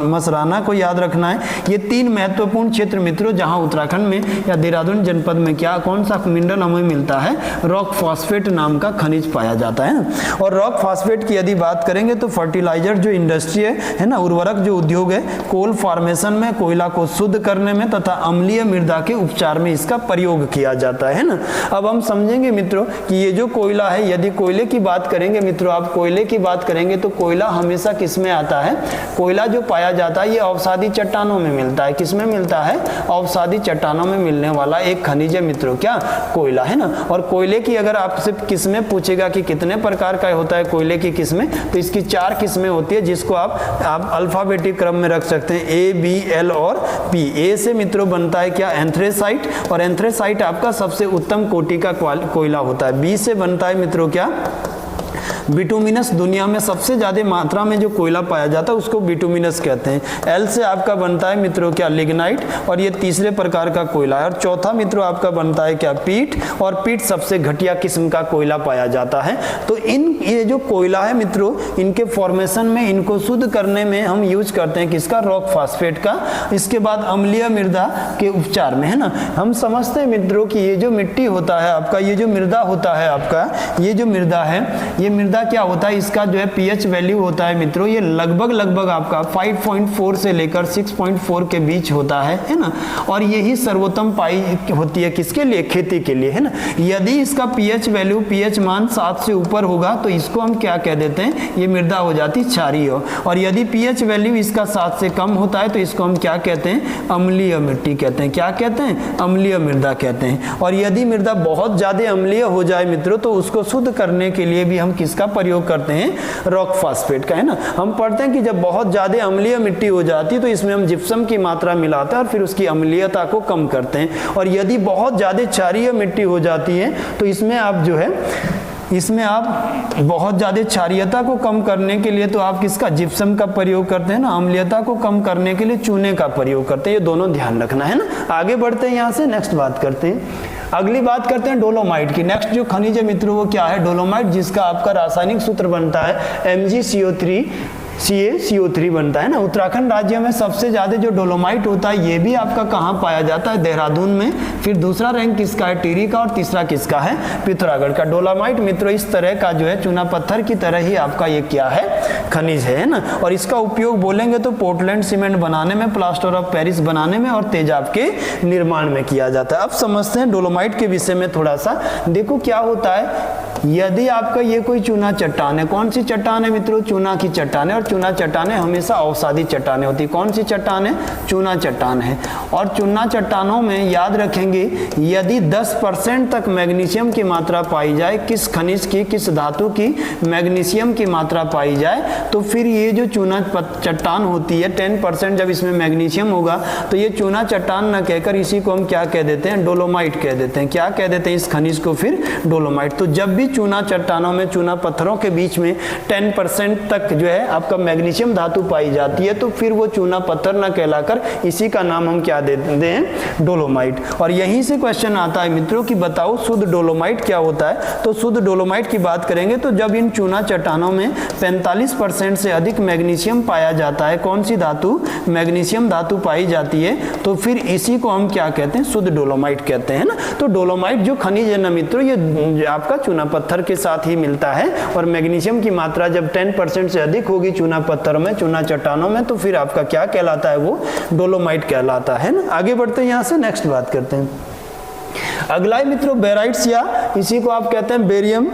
Speaker 1: मसराना को याद रखना है। ये 3 महत्वपूर्ण क्षेत्र मित्रों जहां उत्तराखंड में या देहरादून जनपद में क्या कौन सा मिनरल हमें मिलता है, रॉक फॉस्फेट नाम का खनिज पाया जाता है ना। और रॉक फॉस्फेट की यदि बात करेंगे तो फर्टिलाइजर जो इंडस्ट्री है ना, उर्वरक जो उद्योग है, कोल फॉर्मेशन में, कोयला को शुद्ध करने में तथा अम्लीय मृदा के उपचार में इसका प्रयोग किया जाता है ना। अब हम समझेंगे मित्रों कि ये जो कोयला है, यदि कोयले की बात करेंगे मित्रों, आप कोयले की बात करेंगे तो कोयला हमेशा किस में आता है, कोयला जो पाया जाता है ये अवसादी चट्टानों में मिलता है। किस में मिलता है, अवसादी चट्टानों में मिलने वाला एक खनिज है मित्रों क्या, कोयला है ना। और कोयले की अगर आपसे किस्में पूछेगा कि कितने प्रकार का होता है कोयले की किस्में, तो इसकी 4 किस्में होती है जिसको आप अल्फाबेटिक क्रम में रख सकते हैं, ए, बी, एल और पी। ए से मित्रों बनता है क्या, एंथ्रेसाइट, और एंथ्रेसाइट आपका सबसे उत्तम कोटि का कोयला होता है। बी से बनता है मित्रों क्या, बिटुमिनस, दुनिया में सबसे ज्यादा मात्रा में जो कोयला पाया जाता है उसको बिटुमिनस कहते हैं। एल से आपका बनता है मित्रों क्या, लिग्नाइट, और ये तीसरे प्रकार का कोयला है। और चौथा मित्रों आपका बनता है क्या, पीट, और पीट सबसे घटिया किस्म का कोयला पाया जाता है। तो ये जो कोयला है मित्रों, इनके फॉर्मेशन में, इनको शुद्ध करने में हम यूज करते हैं किसका, रॉक फॉस्फेट का। इसके बाद अम्लीय मृदा के उपचार में, है ना। हम समझते हैं मित्रों कि ये जो मिट्टी होता है आपका, ये जो मृदा होता है आपका, ये जो मृदा है, ये मृदा क्या होता है, इसका जो है पीएच वैल्यू होता है मित्रों, ये लगभग आपका 5.4 से लेकर 6.4 के बीच होता है ना। और यही सर्वोत्तम पाई होती है किसके लिए, खेती के लिए, है ना। यदि इसका पीएच वैल्यू, पीएच मान 7 से ऊपर होगा तो इसको हम क्या कह देते हैं, ये मृदा हो जाती क्षारीय। और यदि पीएच वैल्यू इसका 7 से कम होता है तो इसको हम क्या कहते हैं, अम्लीय मिट्टी कहते हैं। क्या कहते हैं, अम्लीय मृदा कहते हैं। और यदि मृदा बहुत ज्यादा अम्लीय हो जाए मित्रों तो उसको शुद्ध करने के लिए भी हम किसका प्रयोग करते हैं, रॉक फॉस्फेट का, है ना। हम पढ़ते हैं कि जब बहुत ज्यादा अम्लीय मिट्टी हो जाती है तो इसमें हम जिप्सम की मात्रा मिलाते हैं और फिर उसकी अम्लीयता को कम करते हैं। और यदि बहुत ज्यादा क्षारीय मिट्टी हो जाती है तो इसमें आप जो है, इसमें आप बहुत ज़्यादा क्षारीयता को कम करने के लिए तो आप किसका, जिप्सम का प्रयोग करते हैं ना। अम्लीयता को कम करने के लिए चूने का प्रयोग करते हैं। ये दोनों ध्यान रखना है ना। आगे बढ़ते हैं, यहाँ से नेक्स्ट बात करते हैं। अगली बात करते हैं डोलोमाइट की। नेक्स्ट जो खनिज है मित्रों वो क्या है, डोलोमाइट, जिसका आपका रासायनिक सूत्र बनता है MgCO3 CaCO3 बनता है ना। उत्तराखंड राज्य में सबसे ज्यादा जो डोलोमाइट होता है ये भी आपका कहाँ पाया जाता है, देहरादून में। फिर दूसरा रैंक किसका है, टिहरी का, और तीसरा किसका है, पिथौरागढ़ का। डोलोमाइट मित्रों इस तरह का जो है चूना पत्थर की तरह ही आपका ये क्या है, खनिज है ना। और इसका उपयोग बोलेंगे तो पोर्टलैंड सीमेंट बनाने में, प्लास्टर ऑफ पेरिस बनाने में और तेजाब के निर्माण में किया जाता है। अब समझते हैं डोलोमाइट के विषय में थोड़ा सा। देखो क्या होता है, यदि आपका ये कोई चूना चट्टान है, कौन सी चट्टान है मित्रों, चूना की चट्टान है। और चूना चट्टानें हमेशा अवसादी चट्टानें होती है। कौन सी चट्टान है, चूना चट्टान है। और चूना चट्टानों में याद रखेंगे, यदि 10% तक मैग्नीशियम की मात्रा पाई जाए, किस खनिज की, किस धातु की मैग्नीशियम की मात्रा पाई जाए, तो फिर ये जो चूना चट्टान होती है 10% जब इसमें मैग्नीशियम होगा तो ये चूना चट्टान न कहकर इसी को हम क्या कह देते हैं, डोलोमाइट कह देते हैं। क्या कह देते हैं इस खनिज को, फिर डोलोमाइट। तो जब भी चूना चट्टानों में, चूना पत्थरों के बीच में 10% तक जो है आपका मैग्नीशियम धातु पाई जाती है तो फिर वो चूना पत्थर न कहलाकर इसी का नाम हम क्या दे देते हैं, डोलोमाइट। और यहीं से क्वेश्चन आता है मित्रों कि बताओ शुद्ध डोलोमाइट क्या होता है। तो शुद्ध डोलोमाइट की बात करेंगे तो जब इन चूना चट्टानों में 45% से अधिक मैग्नीशियम पाया जाता है, कौन सी धातु, मैग्नीशियम धातु पाई जाती है, तो फिर इसी को हम क्या कहते हैं, शुद्ध डोलोमाइट कहते हैं ना। तो डोलोमाइट जो खनिज है ना मित्रों, ये आपका चूना पत्थर के साथ ही मिलता है। और मैग्नीशियम की मात्रा जब 10% से अधिक होगी चूना पत्थर में, चूना चट्टानों में, तो फिर आपका क्या कहलाता है, वो डोलोमाइट कहलाता है ना। आगे बढ़ते हैं, यहाँ से नेक्स्ट बात करते हैं। अगला है मित्रों बेराइट्स, या इसी को आप कहते हैं बेरियम।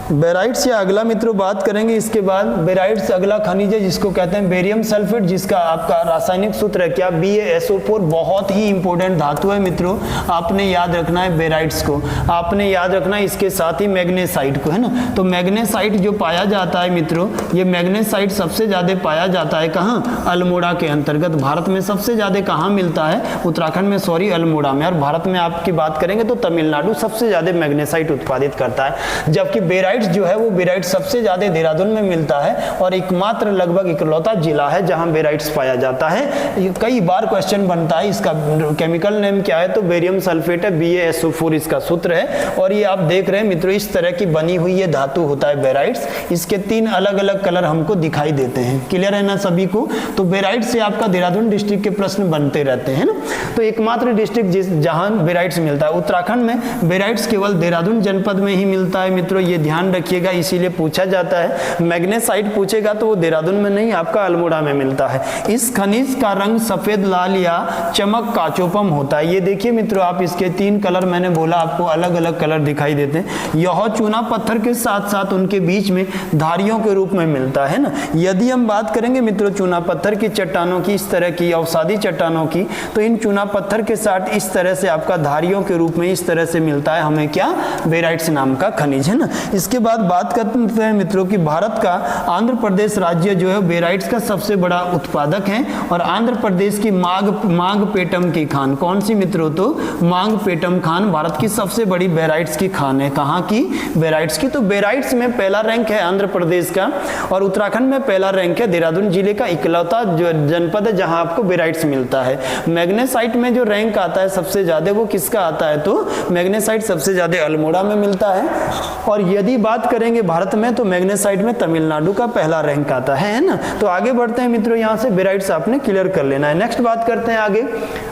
Speaker 1: बेराइट्स या अगला मित्रों बात करेंगे। इसके बाद बेराइट्स अगला खनिज है जिसको कहते हैं बेरियम सल्फेट, जिसका आपका रासायनिक सूत्र है क्या, BaSO4। बहुत ही इंपॉर्टेंट धातु है मित्रों, आपने याद रखना है बेराइट्स को, आपने याद रखना है इसके साथ ही मैग्नेसाइट को, है ना। तो मैग्नेसाइट जो पाया जाता है मित्रों, ये मैग्नेसाइट सबसे ज्यादा पाया जाता है कहाँ, अल्मोड़ा के अंतर्गत। भारत में सबसे ज्यादा कहाँ मिलता है, उत्तराखंड में, सॉरी अल्मोड़ा में। और भारत में आपकी बात करेंगे तो तमिलनाडु सबसे ज्यादा मैग्नेसाइट उत्पादित करता है। जबकि बेराइट बेराइट्स जो है वो बेराइट्स सबसे ज्यादा देहरादून में मिलता है और एकमात्र लगभग इकलौता जिला है जहां बेराइट्स पाया जाता है। कई बार क्वेश्चन बनता है इसका केमिकल नेम क्या है, तो बेरियम सल्फेट है, BaSO4 इसका सूत्र है। और ये आप देख रहे हैं मित्रों इस तरह की बनी हुई ये धातु होता है बेराइट्स। इसके 3 अलग अलग कलर हमको दिखाई देते हैं। क्लियर है ना सभी को? तो बेराइट से आपका देहरादून डिस्ट्रिक्ट के प्रश्न बनते रहते हैं ना। तो एकमात्र डिस्ट्रिक्ट जहां बेराइट्स मिलता है, उत्तराखंड में बेराइट्स केवल देहरादून जनपद में ही मिलता है मित्रों, ये ध्यान रखिएगा, इसीलिए पूछा जाता है। मैग्नेसाइट पूछेगा तो वो देहरादून में नहीं, आपका अल्मोड़ा में मिलता है। इस खनिज का रंग सफेद, लाल या चमक काचोपम होता है। ये देखिए मित्रों आप इसके 3 कलर मैंने बोला आपको अलग अलग कलर दिखाई देते हैं। यह चूना पत्थर के साथ साथ उनके बीच में धारियों के रूप में मिलता है ना। यदि हम बात करेंगे मित्रों चूना पत्थर की चट्टानों की, इस तरह की अवसादी चट्टानों की, तो इन चूना पत्थर के साथ इस तरह से आपका धारियों के रूप में इस तरह से मिलता है हमें क्या, बेराइट्स नाम का खनिज है ना। इसके बाद बात करते हैं मित्रों कि भारत का आंध्र प्रदेश राज्य जो है बेराइट्स का सबसे बड़ा उत्पादक है। और आंध्र प्रदेश की मांगपेटम की खान, कौन सी मित्रों, तो मांगपेटम खान भारत की सबसे बड़ी बेराइट्स की खान है। कहाँ की, बेराइट्स की। तो बेराइट्स में पहला रैंक है आंध्र प्रदेश का और उत्तराखंड में पहला रैंक है। देहरादून जिले का इकलौता जो जनपद है जहां आपको बेराइट्स मिलता है। मैग्नेसाइट में जो रैंक आता है सबसे ज्यादा वो किसका आता है, तो मैग्नेसाइट सबसे ज्यादा अल्मोड़ा में मिलता है। और यदि बात करेंगे भारत में तो मैग्नेसाइट में तमिलनाडु का पहला रैंक आता है ना। तो आगे बढ़ते हैं मित्रों, यहाँ से बेराइट्स आपने क्लियर कर लेना है। नेक्स्ट बात करते हैं आगे,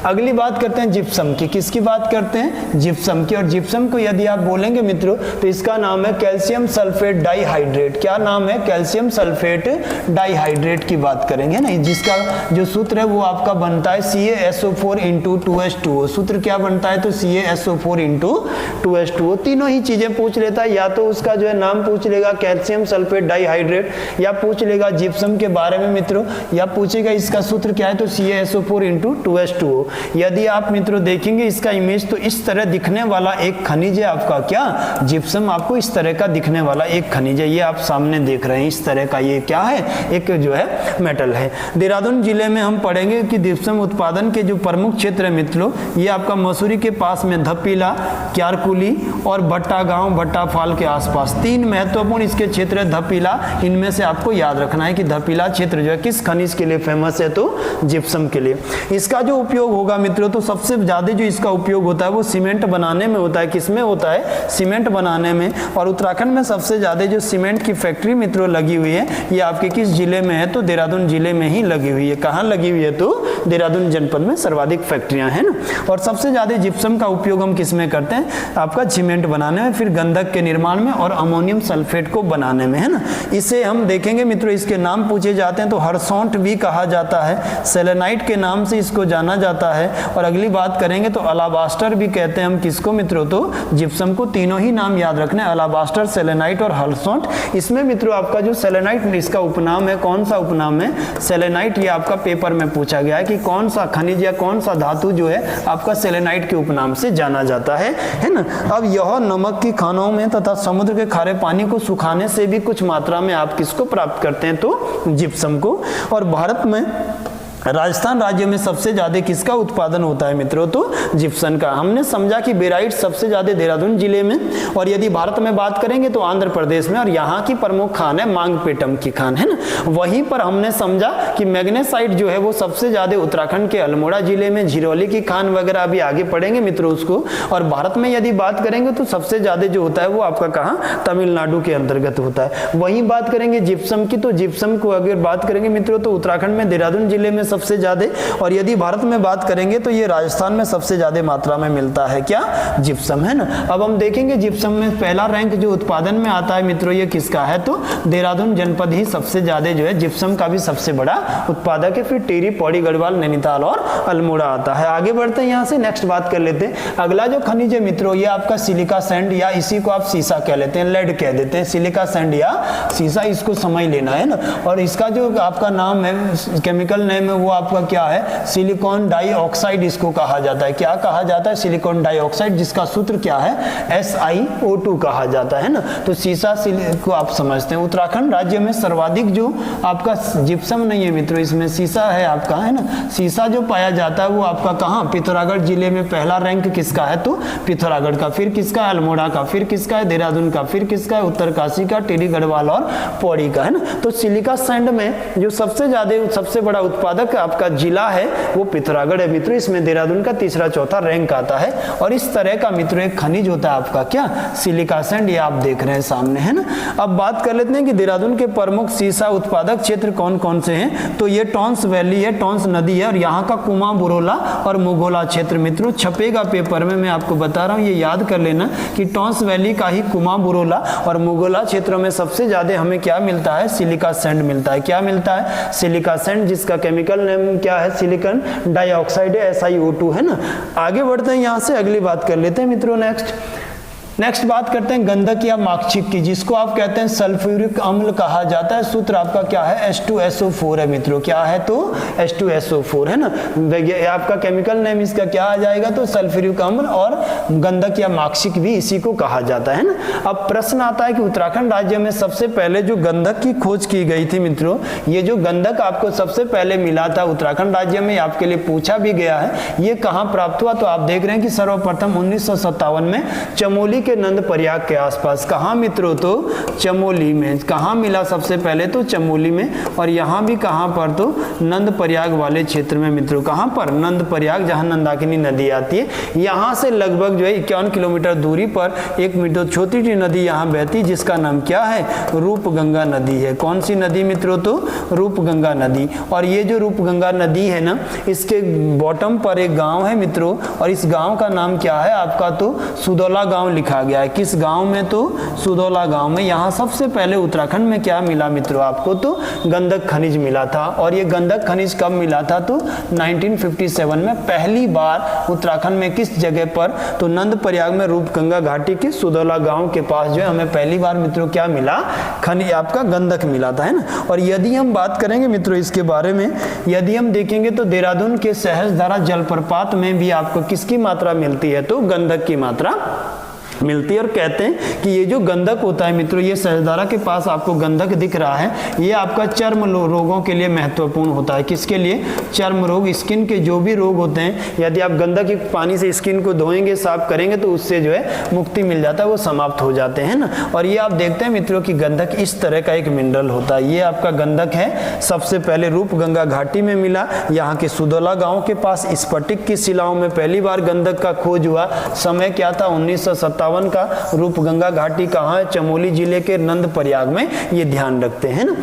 Speaker 1: अगली बात करते हैं जिप्सम की। किसकी बात करते हैं, जिप्सम की। और जिप्सम को यदि आप बोलेंगे मित्रों तो इसका नाम है कैल्शियम सल्फेट डाइहाइड्रेट। क्या नाम है, कैल्शियम सल्फेट डाइहाइड्रेट की बात करेंगे ना, जिसका जो सूत्र है वो आपका बनता है CaSO4 × 2H2O। सूत्र क्या बनता है, तो CaSO4 × 2H2O। तीनों ही चीजें पूछ लेता है, या तो उसका जो है नाम पूछ लेगा कैल्शियम सल्फेट डाइहाइड्रेट, या पूछ लेगा जिप्सम के बारे में मित्रों, या पूछेगा इसका सूत्र क्या है, तो CaSO4 × 2H2O। यदि आप मित्रों देखेंगे इसका इमेज तो इस तरह दिखने वाला एक खनिज है आपका क्या, जिप्सम। आपको इस तरह का दिखने वाला एक खनिज है, ये आप सामने देख रहे हैं इस तरह का, ये क्या है, एक जो है मेटल है। देहरादून जिले में हम पढ़ेंगे कि जिप्सम उत्पादन के जो प्रमुख क्षेत्र है मित्रों, ये आपका मसूरी के पास में धपीला, क्यारकुली और भट्टा गांव, भट्टाफाल के आसपास 3 महत्वपूर्ण इसके क्षेत्र है। धपीला, इनमें से आपको याद रखना है कि धपीला क्षेत्र जो है किस खनिज के लिए फेमस है, तो जिप्सम के लिए। इसका जो उपयोग होगा मित्रों, तो सबसे ज्यादा जो इसका उपयोग होता है वो सीमेंट बनाने में होता है। किसमें होता है, सीमेंट बनाने में। और उत्तराखंड में सबसे ज्यादा जो सीमेंट की फैक्ट्री मित्रों लगी हुई है, ये आपके किस जिले में है, तो देहरादून जिले में ही लगी हुई है। कहाँ लगी हुई है, तो देहरादून जनपद में सर्वाधिक फैक्ट्रियां हैं ना। और सबसे ज्यादा जिप्सम का उपयोग हम किस में करते हैं, आपका सीमेंट बनाने में, फिर गंधक के निर्माण में और अमोनियम सल्फेट को बनाने में है ना। इसे हम देखेंगे मित्रों, इसके नाम पूछे जाते हैं तो हरसौंठ भी कहा जाता है, सेलेनाइट के नाम से इसको जाना जाता है। और अगली बात करेंगे तो अलाबास्टर भी कहते हैं हम किसको मित्रों, तो जिप्सम को। तीनों ही नाम याद रखने, अलाबास्टर, सेलेनाइट और हरसौंठ। इसमें मित्रों आपका जो सेलेनाइट इसका उपनाम है, कौन सा उपनाम है, सेलेनाइट। ये आपका पेपर में पूछा गया है कि कौन सा खनिज या कौन सा धातु जो है आपका सेलेनाइट के उपनाम से जाना जाता है ना। अब यह नमक की खानों में तथा समुद्र के खारे पानी को सुखाने से भी कुछ मात्रा में आप किसको प्राप्त करते हैं, तो जिप्सम को। और भारत में राजस्थान राज्य में सबसे ज्यादा किसका उत्पादन होता है मित्रों, तो जिप्सम का। हमने समझा कि बेराइट सबसे ज्यादा देहरादून जिले में, और यदि भारत में बात करेंगे तो आंध्र प्रदेश में। और यहाँ की प्रमुख खान है मांगपेटम की खान है ना। वहीं पर हमने समझा कि मैग्नेसाइट जो है वो सबसे ज्यादा उत्तराखंड के अल्मोड़ा जिले में, झिरोली की खान वगैरह अभी आगे पढ़ेंगे मित्रों उसको। और भारत में यदि बात करेंगे तो सबसे ज्यादा जो होता है वो आपका कहाँ, तमिलनाडु के अंतर्गत होता है। वहीं बात करेंगे जिप्सम की, तो जिप्सम को अगर बात करेंगे मित्रों तो उत्तराखंड में, देहरादून जिले में सबसे ज्यादा। और यदि भारत में बात करेंगे तो ये राजस्थान में सबसे ज्यादा मात्रा में मिलता है क्या, जिप्सम है ना। अब हम देखेंगे जिप्सम में पहला रैंक जो उत्पादन में आता है मित्रों, ये किसका है, तो देहरादून जनपद ही सबसे ज्यादा जो है जिप्सम का भी सबसे बड़ा उत्पादक है। फिर टिहरी, पौड़ी, गढ़वाल, नैनीताल और अल्मोड़ा आता है। आगे बढ़ते हैं, यहाँ से नेक्स्ट बात कर लेते हैं। अगला जो खनिज है मित्रों, ये आपका सिलिका सैंड, या इसी को आप सीसा कह लेते हैं, लेड कह देते हैं। सिलिका सैंड या सीसा, इसको समझ लेना है ना। और इसका जो आपका नाम है, केमिकल नेम है, वो आपका क्या है, सिलिकॉन डाइऑक्साइड इसको कहा जाता है। क्या कहा जाता है, सिलिकॉन डाइऑक्साइड, जिसका सूत्र क्या है, SiO2 कहा जाता है ना। तो सीसा को आप समझते हैं। उत्तराखंड राज्य में सर्वाधिक जो आपका जिप्सम नहीं है मित्रों, इसमें सीसा है आपका, है ना। सीसा जो पाया जाता है वो आपका कहाँ, पिथौरागढ़ जिले में पहला रैंक किसका है, तो पिथौरागढ़ का, फिर किसका है, अल्मोड़ा का, फिर किसका है, देहरादून का, फिर किसका है, उत्तरकाशी का, टिहरी गढ़वाल और पौड़ी का, है ना। तो सिलिका सैंड में जो सबसे बड़ा उत्पादक आपका जिला है वो पिथौरागढ़ है मित्रों। इसमें देहरादून का तीसरा चौथा रैंक आता है। और इस तरह का मित्रों एक खनिज होता है आपका क्या, सिलिका सैंड, ये आप देख रहे हैं सामने, है ना। अब बात कर लेते हैं कि देहरादून के प्रमुख सीसा उत्पादक क्षेत्र कौन कौन से हैं। तो ये टॉन्स वैली है, टॉन्स नदी है, और यहाँ का कुमा बुरोला और मुगोला क्षेत्र मित्रों छपेगा पेपर में, मैं आपको बता रहा हूँ, ये याद कर लेना कि टॉन्स वैली का ही कुमा बुरोला और मुगोला क्षेत्रों में सबसे ज्यादा हमें क्या मिलता है, सिलिका सैंड मिलता है। क्या मिलता है, सिलिका सैंड, जिसका केमिकल नेम क्या है, सिलिकॉन डाइऑक्साइड SiO2, है ना। आगे बढ़ते हैं, यहाँ से अगली बात कर लेते हैं मित्रों। नेक्स्ट बात करते हैं गंधक या माक्षिक की, जिसको आप कहते हैं सल्फ्यूरिक अम्ल कहा जाता है। सूत्र आपका क्या है, H2SO4 है मित्रों। क्या है, तो H2SO4, है ना। आपका केमिकल नेम इसका क्या आ जाएगा, तो सल्फ्यूरिक अम्ल, और गंधक या माक्षिक भी इसी को कहा जाता है ना। अब प्रश्न आता है कि उत्तराखंड राज्य में सबसे पहले जो गंधक की खोज की गई थी मित्रों, ये जो गंधक आपको सबसे पहले मिला था उत्तराखंड राज्य में, आपके लिए पूछा भी गया है, ये कहाँ प्राप्त हुआ। तो आप देख रहे हैं कि सर्वप्रथम 1957 में चमोली के नंद प्रयाग के आसपास, कहाँ मित्रों, तो चमोली में। कहाँ मिला सबसे पहले, तो चमोली में। और यहाँ भी कहाँ पर, तो नंद प्रयाग वाले क्षेत्र में मित्रों। कहाँ पर, नंद प्रयाग, जहाँ नंदाकिनी नदी आती है। यहाँ से लगभग जो है 51 किलोमीटर दूरी पर एक मित्रों छोटी सी नदी यहाँ बहती, जिसका नाम क्या है, रूपगंगा नदी है। कौन सी नदी मित्रों, तो रूपगंगा नदी। और ये जो रूपगंगा नदी है ना, इसके बॉटम पर एक गाँव है मित्रों, और इस गाँव का नाम क्या है आपका, तो सुदौला गाँव लिखा गया है। किस गांव में, तो सुदौला गांव में। यहाँ सबसे पहले उत्तराखंड में क्या मिला मित्रों आपको, तो गंधक खनिज मिला था। और ये गंधक खनिज कब मिला था, तो 1957 में पहली बार उत्तराखंड में। किस जगह पर, तो नंद प्रयाग में, रूपगंगा घाटी के सुदौला गांव के पास जो है हमें पहली बार मित्रों क्या मिला, खनिज आपका गंधक मिला था, है ना। और यदि हम बात करेंगे मित्रों इसके बारे में, यदि हम देखेंगे तो देहरादून के सहस्त्रधारा जलप्रपात में भी आपको किसकी मात्रा मिलती है, तो गंधक की मात्रा मिलती है। और कहते हैं कि ये जो गंधक होता है मित्रों, ये सहस्त्रधारा के पास आपको गंधक दिख रहा है, ये आपका चर्म रोगों के लिए महत्वपूर्ण होता है। किसके लिए, चर्म रोग, स्किन के जो भी रोग होते हैं, यदि आप गंधक के पानी से स्किन को धोएंगे, साफ करेंगे, तो उससे जो है मुक्ति मिल जाता है, वो समाप्त हो जाते हैं ना। और ये आप देखते हैं मित्रों कि गंधक इस तरह का एक मिनरल होता है। ये आपका गंधक है, सबसे पहले रूपगंगा घाटी में मिला, यहाँ के सुदौला गाँव के पास स्फटिक की शिलाओं में पहली बार गंधक का खोज हुआ। समय क्या था, 1957 का। रूपगंगा घाटी कहाँ है, चमोली जिले के नंद प्रयाग में, ये ध्यान रखते हैं ना।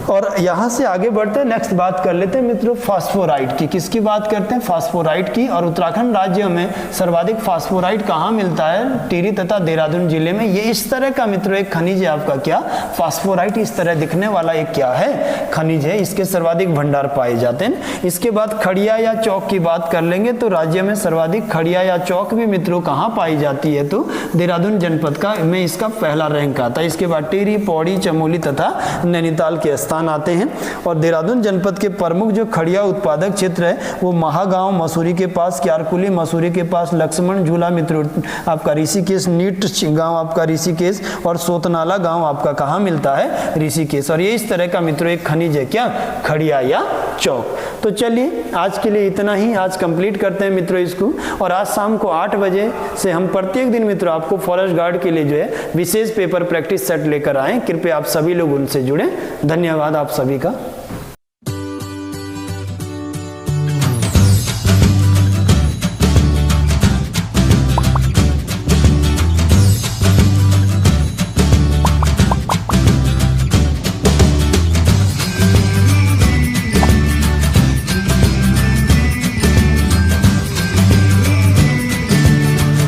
Speaker 1: और यहां से आगे बढ़ते हैं, नेक्स्ट बात कर लेते हैं मित्रों फास्फोराइट की। किसकी बात करते हैं, फास्फोराइट की। और उत्तराखंड राज्य में सर्वाधिक फास्फोराइट कहाँ मिलता है, टिहरी तथा देहरादून जिले में। ये इस तरह का मित्रों एक खनिज है आपका क्या, फास्फोराइट, इस तरह दिखने वाला एक क्या है, खनिज है। इसके सर्वाधिक भंडार पाए जाते हैं। इसके बाद खड़िया या चौक की बात कर लेंगे, तो राज्य में सर्वाधिक खड़िया या चौक भी मित्रों कहाँ पाई जाती है, तो देहरादून जनपद का में इसका पहला रैंक आता है। इसके बाद टिहरी, पौड़ी, चमोली तथा नैनीताल के स्थान आते हैं। और देहरादून जनपद के प्रमुख जो खड़िया उत्पादक क्षेत्र है वो महागांव मसूरी के पास, क्यारकुली मसूरी के पास, लक्ष्मण झूला मित्रों आपका ऋषिकेश, नीट गांव आपका ऋषिकेश, और सोतनाला गांव आपका कहाँ मिलता है, ऋषिकेश। और ये इस तरह का मित्रों एक खनिज है क्या, खड़िया या चौक। तो चलिए आज के लिए इतना ही, आज कंप्लीट करते हैं मित्रों इसको। और आज शाम को 8 बजे से हम प्रत्येक दिन मित्रों आपको फॉरेस्ट गार्ड के लिए जो है विशेष पेपर प्रैक्टिस सेट लेकर आए। कृपया आप सभी लोग उनसे जुड़ें। धन्यवाद आप सभी का।